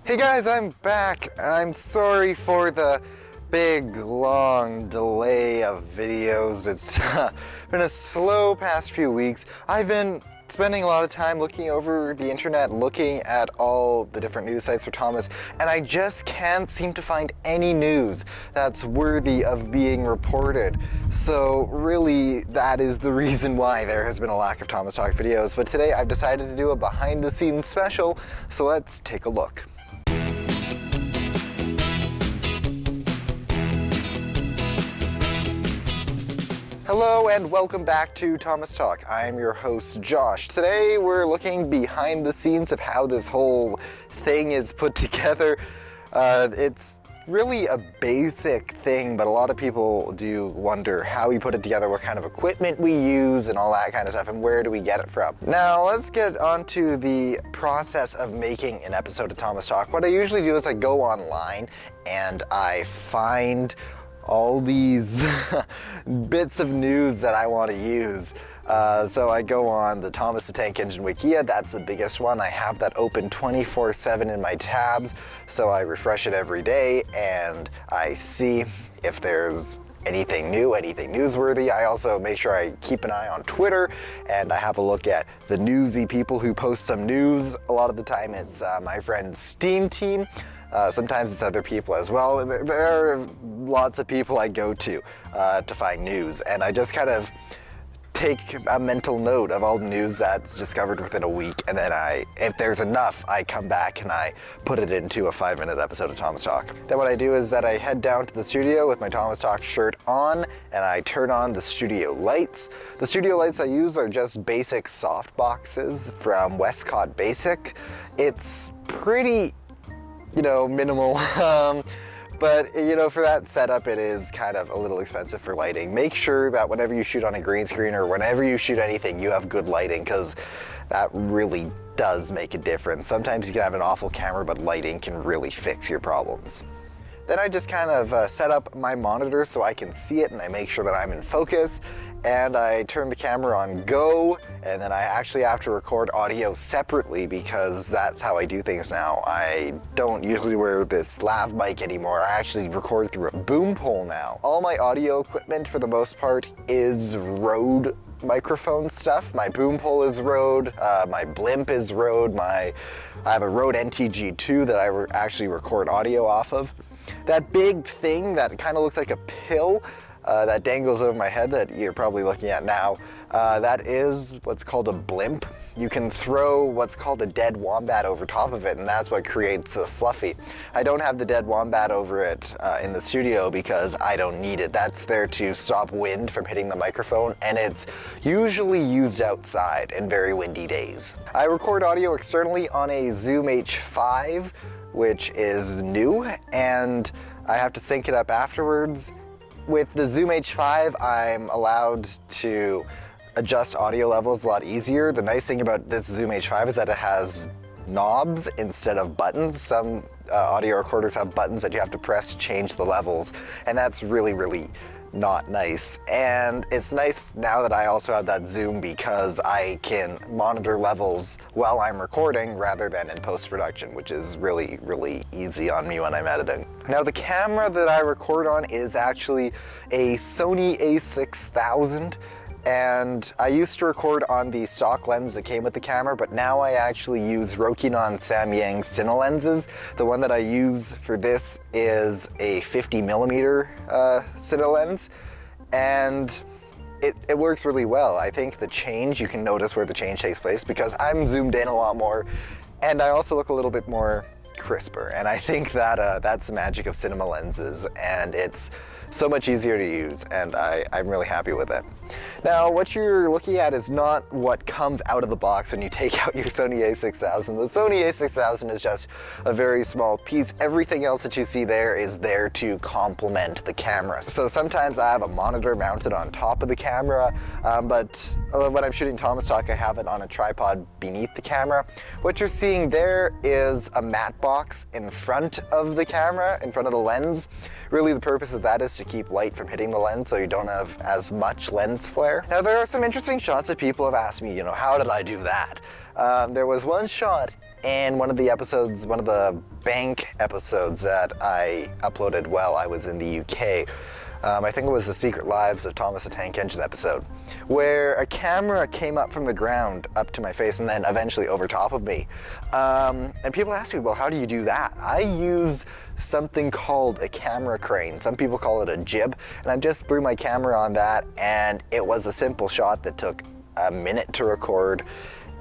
Hey guys, I'm back. I'm sorry for the big, long delay of videos. It's been a slow past few weeks. I've been spending a lot of time looking over the internet, looking at all the different news sites for Thomas, and I just can't seem to find any news that's worthy of being reported. So really, that is the reason why there has been a lack of Thomas Talk videos. But today I've decided to do a behind-the-scenes special, so let's take a look. Hello and welcome back to Thomas Talk. I'm your host Josh. Today we're looking behind the scenes of how this whole thing is put together. It's really a basic thing, but a lot of people do wonder how we put it together, what kind of equipment we use and all that kind of stuff, and where do we get it from. Now let's get on to the process of making an episode of Thomas Talk. What I usually do is I go online and I find all these bits of news that I want to use. So I go on the Thomas the Tank Engine Wikia, that's the biggest one. I have that open 24/7 in my tabs, so I refresh it every day and I see if there's anything new, anything newsworthy. I also make sure I keep an eye on Twitter and I have a look at the newsy people who post some news. A lot of the time it's my friend Steam Team. Sometimes it's other people as well. There are lots of people I go to find news, and I just kind of take a mental note of all the news that's discovered within a week, and then if there's enough, I come back and I put it into a 5-minute episode of Thomas Talk. Then what I do is that I head down to the studio with my Thomas Talk shirt on, and I turn on the studio lights. The studio lights I use are just basic soft boxes from Westcott Basic. It's pretty minimal, but for that setup it is kind of a little expensive for lighting. Make sure that whenever you shoot on a green screen or whenever you shoot anything, you have good lighting, because that really does make a difference. Sometimes you can have an awful camera, but lighting can really fix your problems. Then I just kind of set up my monitor so I can see it, and I make sure that I'm in focus, and I turn the camera on go, and then I actually have to record audio separately because that's how I do things now. I don't usually wear this lav mic anymore. I actually record through a boom pole now. All my audio equipment for the most part is Rode microphone stuff. My boom pole is Rode, my blimp is Rode, I have a Rode NTG2 that I actually record audio off of. That big thing that kind of looks like a pill that dangles over my head that you're probably looking at now, that is what's called a blimp. You can throw what's called a dead wombat over top of it, and that's what creates the fluffy. I don't have the dead wombat over it in the studio because I don't need it. That's there to stop wind from hitting the microphone, and it's usually used outside in very windy days. I record audio externally on a Zoom H5, which is new, and I have to sync it up afterwards. With the Zoom H5, I'm allowed to adjust audio levels a lot easier. The nice thing about this Zoom H5 is that it has knobs instead of buttons. Some audio recorders have buttons that you have to press to change the levels, and that's really not nice. And it's nice now that I also have that Zoom because I can monitor levels while I'm recording rather than in post-production, which is really easy on me when I'm editing. Now the camera that I record on is actually a Sony a6000, and I used to record on the stock lens that came with the camera, but now I actually use Rokinon Samyang Cine lenses. The one that I use for this is a 50mm Cine lens, and it works really well. I think the change, you can notice where the change takes place because I'm zoomed in a lot more, and I also look a little bit more crisper, and I think that that's the magic of cinema lenses, and it's so much easier to use, and I'm really happy with it. Now, what you're looking at is not what comes out of the box when you take out your Sony a6000. The Sony a6000 is just a very small piece. Everything else that you see there is there to complement the camera. So sometimes I have a monitor mounted on top of the camera, but when I'm shooting Thomas Talk, I have it on a tripod beneath the camera. What you're seeing there is a matte box in front of the camera, in front of the lens. Really, the purpose of that is to keep light from hitting the lens so you don't have as much lens flare. Now, there are some interesting shots that people have asked me, how did I do that? There was one shot in one of the episodes, one of the bank episodes that I uploaded while I was in the UK. I think it was the Secret Lives of Thomas the Tank Engine episode, where a camera came up from the ground up to my face and then eventually over top of me. And people ask me, well, how do you do that? I use something called a camera crane. Some people call it a jib, and I just threw my camera on that, and it was a simple shot that took a minute to record.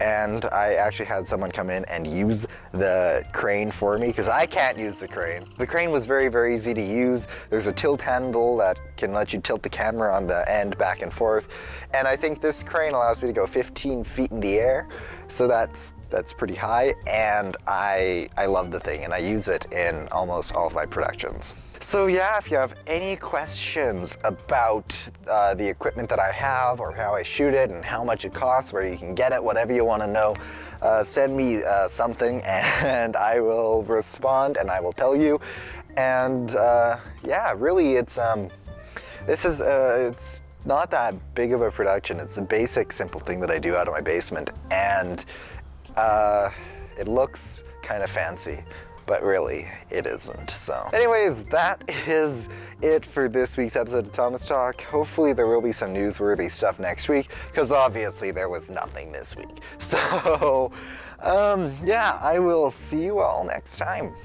And I actually had someone come in and use the crane for me because I can't use the crane. The crane was very, very easy to use. There's a tilt handle that can let you tilt the camera on the end back and forth. And I think this crane allows me to go 15 feet in the air. So that's pretty high, and I love the thing, and I use it in almost all of my productions. So yeah, if you have any questions about the equipment that I have, or how I shoot it, and how much it costs, where you can get it, whatever you want to know, send me something and I will respond and I will tell you. And yeah, really it's not that big of a production. It's a basic, simple thing that I do out of my basement, and it looks kind of fancy, but really it isn't. So anyways, that is it for this week's episode of Thomas Talk. Hopefully there will be some newsworthy stuff next week, because obviously there was nothing this week. So yeah, I will see you all next time.